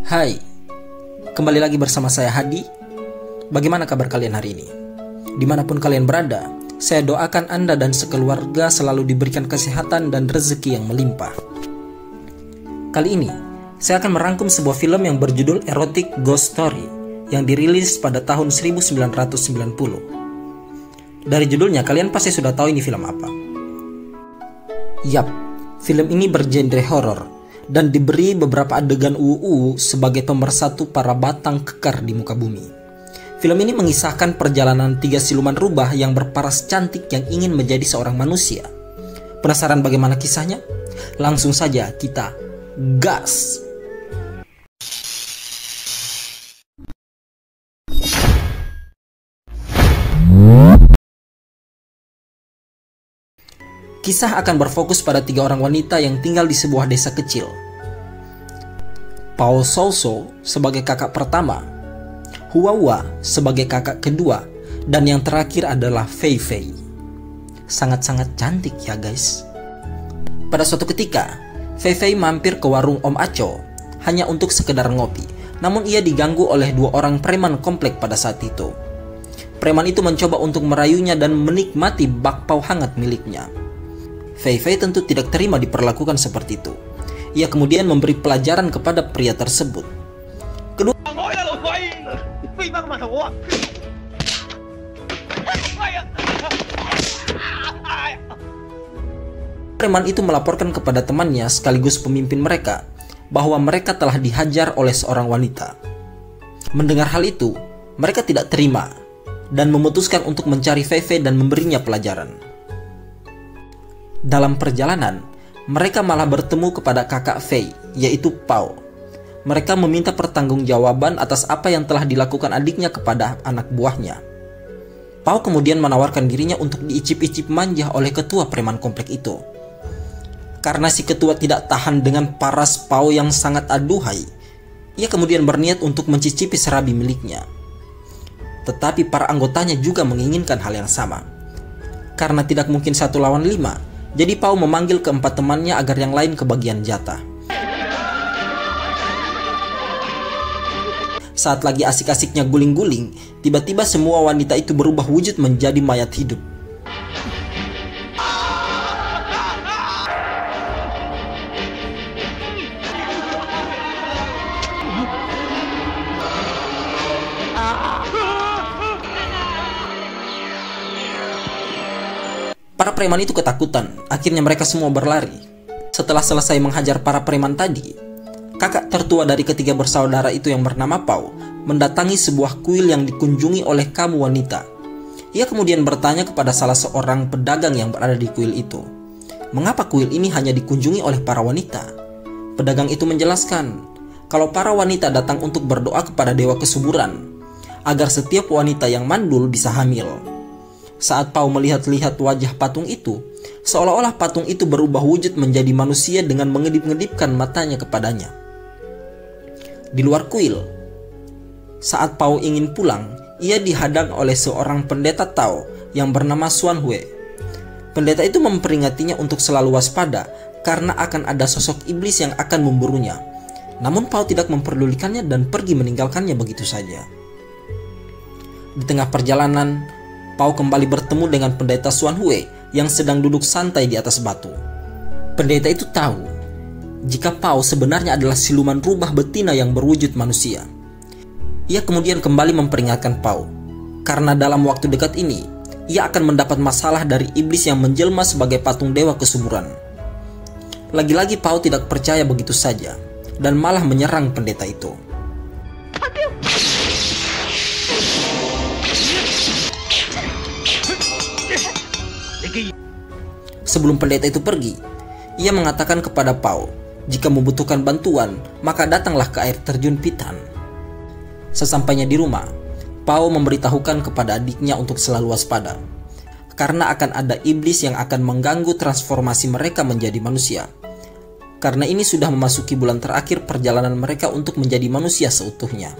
Hai, kembali lagi bersama saya Hadi. Bagaimana kabar kalian hari ini? Dimanapun kalian berada, saya doakan Anda dan sekeluarga selalu diberikan kesehatan dan rezeki yang melimpah. Kali ini, saya akan merangkum sebuah film yang berjudul Erotic Ghost Story yang dirilis pada tahun 1990. Dari judulnya, kalian pasti sudah tahu ini film apa. Yap, film ini bergenre horor dan diberi beberapa adegan UU sebagai pemersatu para batang kekar di muka bumi. Film ini mengisahkan perjalanan 3 siluman rubah yang berparas cantik yang ingin menjadi seorang manusia. Penasaran bagaimana kisahnya? Langsung saja kita gas! Kisah akan berfokus pada 3 orang wanita yang tinggal di sebuah desa kecil. Pao Souso sebagai kakak pertama, Huawa sebagai kakak kedua, dan yang terakhir adalah Fei Fei. Sangat-sangat cantik ya guys. Pada suatu ketika, Fei Fei mampir ke warung Om Aco hanya untuk sekedar ngopi. Namun ia diganggu oleh 2 orang preman komplek pada saat itu. Preman itu mencoba untuk merayunya dan menikmati bakpao hangat miliknya. Fei Fei tentu tidak terima diperlakukan seperti itu. Ia kemudian memberi pelajaran kepada pria tersebut. Preman itu melaporkan kepada temannya sekaligus pemimpin mereka bahwa mereka telah dihajar oleh seorang wanita. Mendengar hal itu, mereka tidak terima dan memutuskan untuk mencari Fei Fei dan memberinya pelajaran. Dalam perjalanan, mereka malah bertemu kepada kakak Fei, yaitu Pao. Mereka meminta pertanggungjawaban atas apa yang telah dilakukan adiknya kepada anak buahnya. Pao kemudian menawarkan dirinya untuk diicip-icip manja oleh ketua preman komplek itu. Karena si ketua tidak tahan dengan paras Pao yang sangat aduhai, ia kemudian berniat untuk mencicipi serabi miliknya. Tetapi para anggotanya juga menginginkan hal yang sama. Karena tidak mungkin 1 lawan 5, jadi Pao memanggil keempat temannya agar yang lain kebagian jatah. Saat lagi asik-asiknya guling-guling, tiba-tiba semua wanita itu berubah wujud menjadi mayat hidup. Para preman itu ketakutan, akhirnya mereka semua berlari. Setelah selesai menghajar para preman tadi, kakak tertua dari ketiga bersaudara itu yang bernama Pao mendatangi sebuah kuil yang dikunjungi oleh kamu wanita. Ia kemudian bertanya kepada salah seorang pedagang yang berada di kuil itu, mengapa kuil ini hanya dikunjungi oleh para wanita? Pedagang itu menjelaskan, kalau para wanita datang untuk berdoa kepada dewa kesuburan, agar setiap wanita yang mandul bisa hamil. Saat Pao melihat-lihat wajah patung itu, seolah-olah patung itu berubah wujud menjadi manusia dengan mengedip-ngedipkan matanya kepadanya. Di luar kuil, saat Pao ingin pulang, ia dihadang oleh seorang pendeta Tao yang bernama Xuan Hui. Pendeta itu memperingatinya untuk selalu waspada karena akan ada sosok iblis yang akan memburunya. Namun Pao tidak memperdulikannya dan pergi meninggalkannya begitu saja. Di tengah perjalanan, Pao kembali bertemu dengan pendeta Xuan Hui yang sedang duduk santai di atas batu. Pendeta itu tahu jika Pao sebenarnya adalah siluman rubah betina yang berwujud manusia. Ia kemudian kembali memperingatkan Pao, karena dalam waktu dekat ini, ia akan mendapat masalah dari iblis yang menjelma sebagai patung dewa kesuburan. Lagi-lagi Pao tidak percaya begitu saja, dan malah menyerang pendeta itu. Sebelum pendeta itu pergi, ia mengatakan kepada Pao, jika membutuhkan bantuan, maka datanglah ke air terjun Pitan. Sesampainya di rumah, Pao memberitahukan kepada adiknya untuk selalu waspada, karena akan ada iblis yang akan mengganggu transformasi mereka menjadi manusia. Karena ini sudah memasuki bulan terakhir perjalanan mereka untuk menjadi manusia seutuhnya.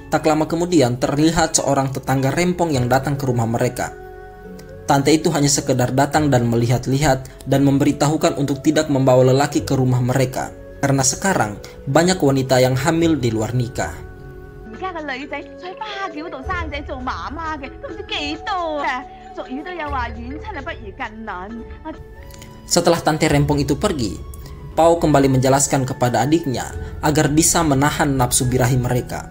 Tak lama kemudian terlihat seorang tetangga rempong yang datang ke rumah mereka. Tante itu hanya sekedar datang dan melihat-lihat dan memberitahukan untuk tidak membawa lelaki ke rumah mereka karena sekarang banyak wanita yang hamil di luar nikah. Setelah Tante Rempong itu pergi, Pao kembali menjelaskan kepada adiknya agar bisa menahan nafsu birahi mereka.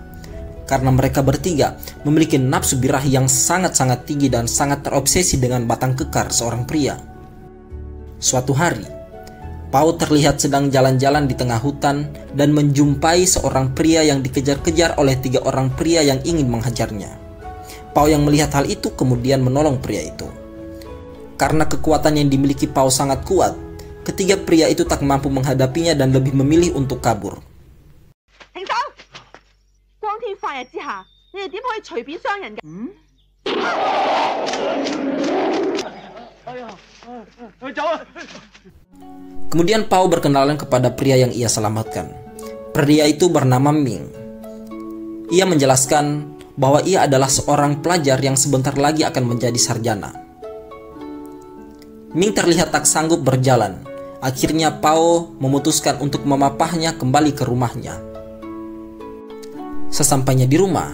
Karena mereka bertiga memiliki nafsu birahi yang sangat-sangat tinggi dan sangat terobsesi dengan batang kekar seorang pria. Suatu hari, Pao terlihat sedang jalan-jalan di tengah hutan dan menjumpai seorang pria yang dikejar-kejar oleh 3 orang pria yang ingin menghajarnya. Pao yang melihat hal itu kemudian menolong pria itu. Karena kekuatan yang dimiliki Pao sangat kuat, ketiga pria itu tak mampu menghadapinya dan lebih memilih untuk kabur. Kemudian Pao berkenalan kepada pria yang ia selamatkan. Pria itu bernama Ming. Ia menjelaskan bahwa ia adalah seorang pelajar yang sebentar lagi akan menjadi sarjana. Ming terlihat tak sanggup berjalan. Akhirnya Pao memutuskan untuk memapahnya kembali ke rumahnya. Sesampainya di rumah,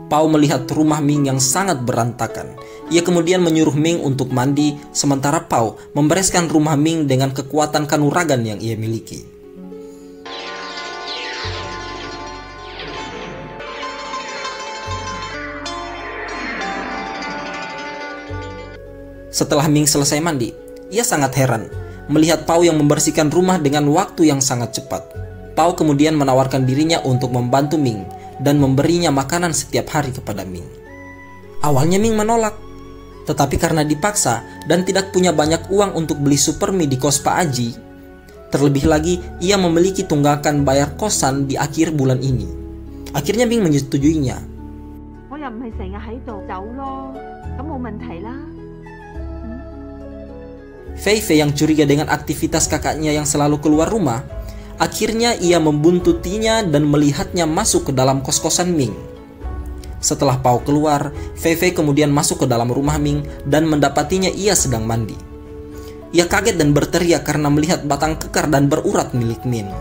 Pao melihat rumah Ming yang sangat berantakan. Ia kemudian menyuruh Ming untuk mandi, sementara Pao membereskan rumah Ming dengan kekuatan kanuragan yang ia miliki. Setelah Ming selesai mandi, ia sangat heran melihat Pao yang membersihkan rumah dengan waktu yang sangat cepat. Pao kemudian menawarkan dirinya untuk membantu Ming dan memberinya makanan setiap hari kepada Ming. Awalnya Ming menolak, tetapi karena dipaksa dan tidak punya banyak uang untuk beli super mie di kos Pak Aji, terlebih lagi ia memiliki tunggakan bayar kosan di akhir bulan ini. Akhirnya Ming menyetujuinya. Fei Fei yang curiga dengan aktivitas kakaknya yang selalu keluar rumah, akhirnya ia membuntutinya dan melihatnya masuk ke dalam kos-kosan Ming. Setelah Pao keluar, Fei Fei kemudian masuk ke dalam rumah Ming dan mendapatinya ia sedang mandi. Ia kaget dan berteriak karena melihat batang kekar dan berurat milik Ming.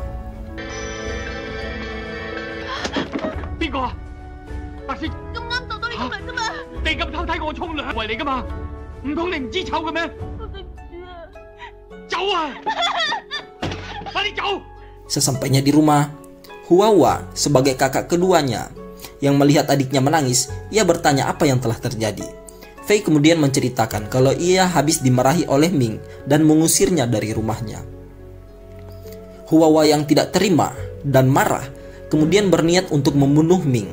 Sesampainya di rumah, Huawa sebagai kakak keduanya yang melihat adiknya menangis, ia bertanya apa yang telah terjadi. Fei kemudian menceritakan kalau ia habis dimarahi oleh Ming dan mengusirnya dari rumahnya. Huawa yang tidak terima dan marah kemudian berniat untuk membunuh Ming.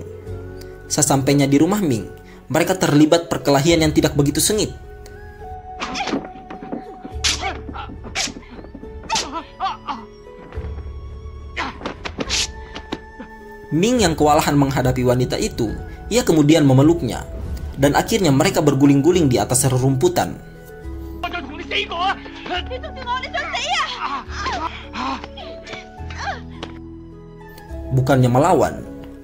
Sesampainya di rumah Ming, mereka terlibat perkelahian yang tidak begitu sengit. Ming yang kewalahan menghadapi wanita itu, ia kemudian memeluknya, dan akhirnya mereka berguling-guling di atas rerumputan. Bukannya melawan,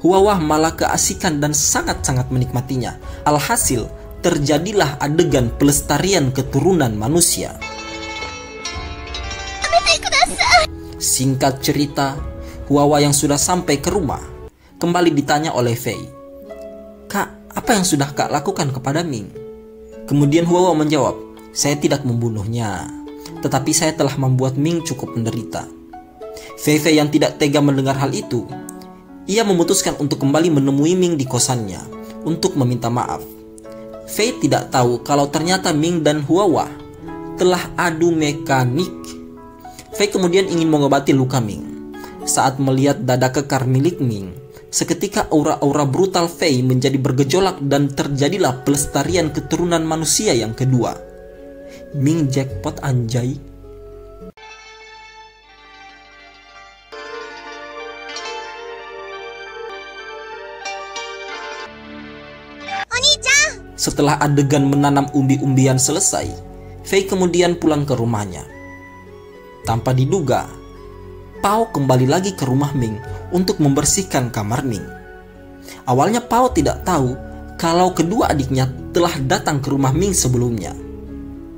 Huawah malah keasikan dan sangat-sangat menikmatinya. Alhasil, terjadilah adegan pelestarian keturunan manusia. Singkat cerita, Huawah yang sudah sampai ke rumah kembali ditanya oleh Fei. "Kak, apa yang sudah Kak lakukan kepada Ming?" Kemudian Huawah menjawab, "Saya tidak membunuhnya, tetapi saya telah membuat Ming cukup menderita." Fei Fei yang tidak tega mendengar hal itu, ia memutuskan untuk kembali menemui Ming di kosannya untuk meminta maaf. Fei tidak tahu kalau ternyata Ming dan Huawah telah adu mekanik. Fei kemudian ingin mengobati luka Ming. Saat melihat dada kekar milik Ming, seketika aura-aura brutal Fei menjadi bergejolak dan terjadilah pelestarian keturunan manusia yang kedua. Ming jackpot anjay. Setelah adegan menanam umbi-umbian selesai, Fei kemudian pulang ke rumahnya. Tanpa diduga, Pao kembali lagi ke rumah Ming untuk membersihkan kamar Ming. Awalnya Pao tidak tahu kalau kedua adiknya telah datang ke rumah Ming sebelumnya.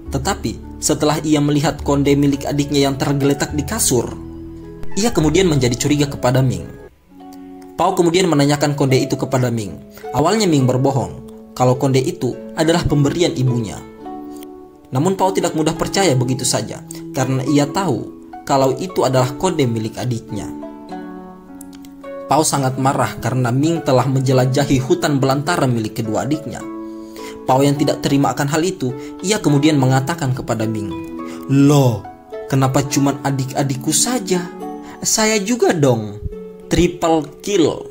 Tetapi setelah ia melihat konde milik adiknya yang tergeletak di kasur, Ia kemudian menjadi curiga kepada Ming. Pao kemudian menanyakan konde itu kepada Ming. Awalnya Ming berbohong kalau konde itu adalah pemberian ibunya. Namun Pao tidak mudah percaya begitu saja karena ia tahu kalau itu adalah konde milik adiknya. Pao sangat marah karena Ming telah menjelajahi hutan belantara milik kedua adiknya. Pao yang tidak terima akan hal itu, ia kemudian mengatakan kepada Ming, "Loh, kenapa cuma adik-adikku saja? Saya juga dong. Triple kill."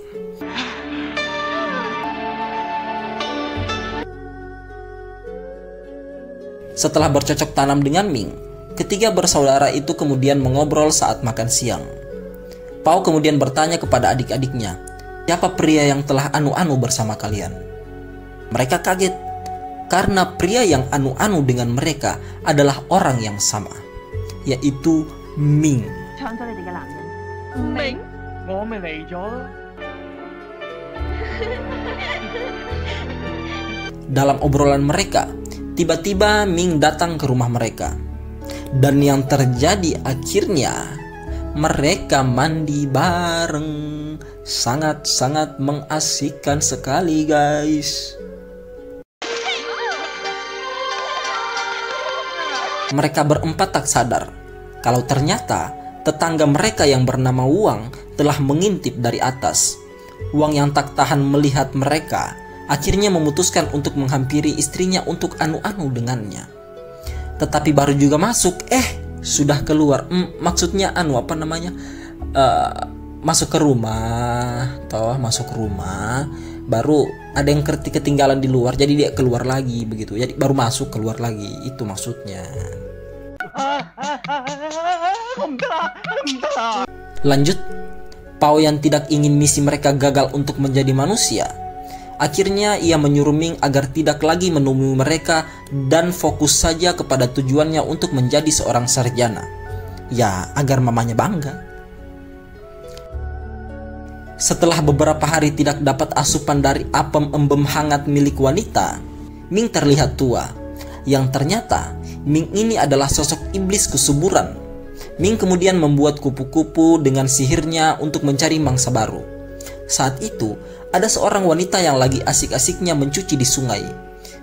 Setelah bercocok tanam dengan Ming, ketiga bersaudara itu kemudian mengobrol saat makan siang. Pao kemudian bertanya kepada adik-adiknya, "Siapa pria yang telah anu-anu bersama kalian?" Mereka kaget, karena pria yang anu-anu dengan mereka adalah orang yang sama, yaitu Ming. Dalam obrolan mereka, tiba-tiba Ming datang ke rumah mereka. Dan yang terjadi akhirnya, mereka mandi bareng. Sangat-sangat mengasihkan sekali, guys. Mereka berempat tak sadar kalau ternyata tetangga mereka yang bernama Wang telah mengintip dari atas. Wang yang tak tahan melihat mereka akhirnya memutuskan untuk menghampiri istrinya untuk anu-anu dengannya. Tetapi baru juga masuk, sudah keluar. Maksudnya masuk ke rumah, baru ada yang ketinggalan di luar, jadi dia keluar lagi begitu. Jadi baru masuk keluar lagi, itu maksudnya. Lanjut, Pao yang tidak ingin misi mereka gagal untuk menjadi manusia, akhirnya ia menyuruh Ming agar tidak lagi menemui mereka dan fokus saja kepada tujuannya untuk menjadi seorang sarjana. Ya, agar mamanya bangga. Setelah beberapa hari tidak dapat asupan dari apem embem hangat milik wanita, Ming terlihat tua. Yang ternyata Ming ini adalah sosok iblis kesuburan. Ming kemudian membuat kupu-kupu dengan sihirnya untuk mencari mangsa baru. Saat itu, ada seorang wanita yang lagi asik-asiknya mencuci di sungai.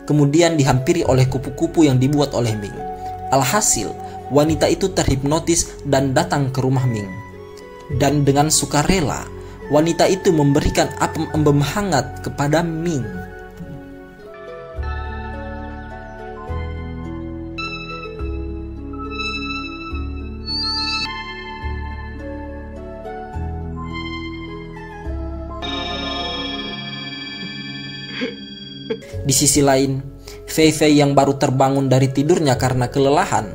Kemudian dihampiri oleh kupu-kupu yang dibuat oleh Ming. Alhasil, wanita itu terhipnotis dan datang ke rumah Ming. Dan dengan sukarela, wanita itu memberikan apem embem hangat kepada Ming. Di sisi lain, Fei Fei yang baru terbangun dari tidurnya karena kelelahan,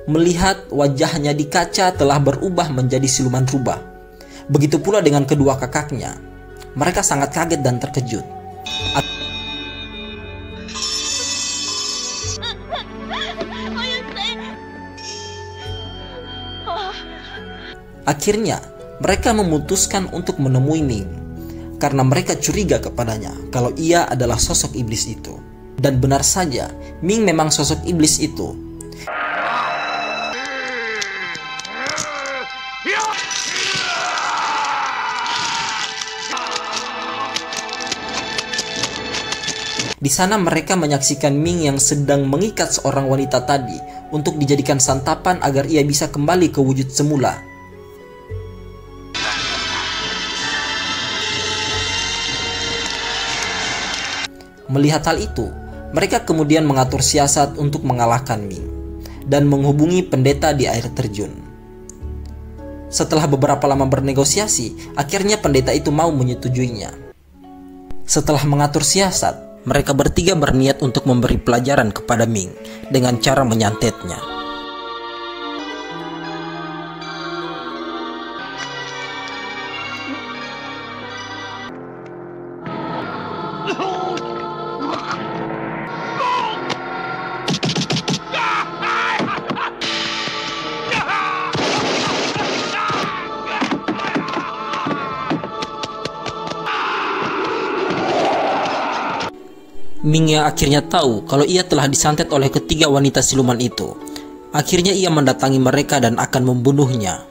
melihat wajahnya di kaca telah berubah menjadi siluman rubah. Begitu pula dengan kedua kakaknya. Mereka sangat kaget dan terkejut. Akhirnya, mereka memutuskan untuk menemui Ming karena mereka curiga kepadanya kalau ia adalah sosok iblis itu. Dan benar saja, Ming memang sosok iblis itu. Di sana mereka menyaksikan Ming yang sedang mengikat seorang wanita tadi untuk dijadikan santapan agar ia bisa kembali ke wujud semula. Melihat hal itu, mereka kemudian mengatur siasat untuk mengalahkan Ming dan menghubungi pendeta di air terjun. Setelah beberapa lama bernegosiasi, akhirnya pendeta itu mau menyetujuinya. Setelah mengatur siasat, mereka bertiga berniat untuk memberi pelajaran kepada Ming dengan cara menyantetnya. Ming yang akhirnya tahu kalau ia telah disantet oleh ketiga wanita siluman itu. Akhirnya ia mendatangi mereka dan akan membunuhnya.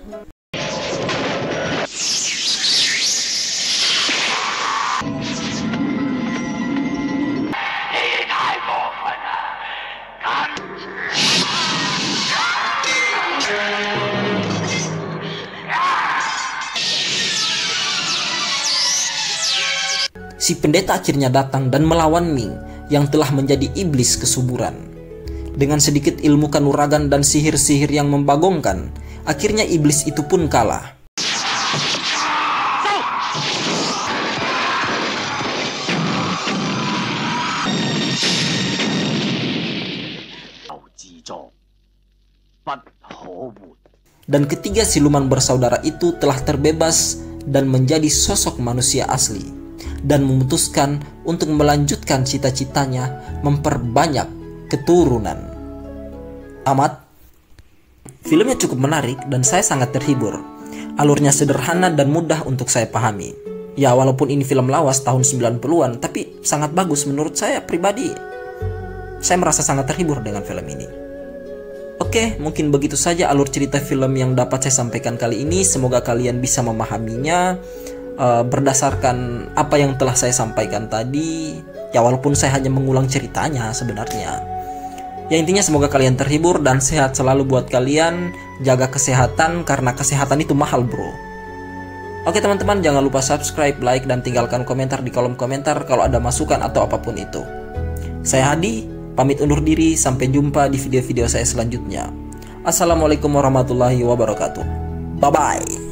si pendeta akhirnya datang dan melawan Ming yang telah menjadi iblis kesuburan. Dengan sedikit ilmu kanuragan dan sihir-sihir yang membagongkan, akhirnya iblis itu pun kalah. Dan ketiga siluman bersaudara itu telah terbebas dan menjadi sosok manusia asli, dan memutuskan untuk melanjutkan cita-citanya memperbanyak keturunan. Tamat. Filmnya cukup menarik dan saya sangat terhibur. Alurnya sederhana dan mudah untuk saya pahami. Ya, walaupun ini film lawas tahun 90-an, tapi sangat bagus menurut saya pribadi. Saya merasa sangat terhibur dengan film ini. Oke, mungkin begitu saja alur cerita film yang dapat saya sampaikan kali ini. Semoga kalian bisa memahaminya berdasarkan apa yang telah saya sampaikan tadi. Ya, walaupun saya hanya mengulang ceritanya sebenarnya. Ya, intinya semoga kalian terhibur dan sehat selalu buat kalian. Jaga kesehatan karena kesehatan itu mahal, bro. Oke teman-teman, jangan lupa subscribe, like, dan tinggalkan komentar di kolom komentar kalau ada masukan atau apapun itu. Saya Hadi, pamit undur diri, sampai jumpa di video-video saya selanjutnya. Assalamualaikum warahmatullahi wabarakatuh. Bye-bye.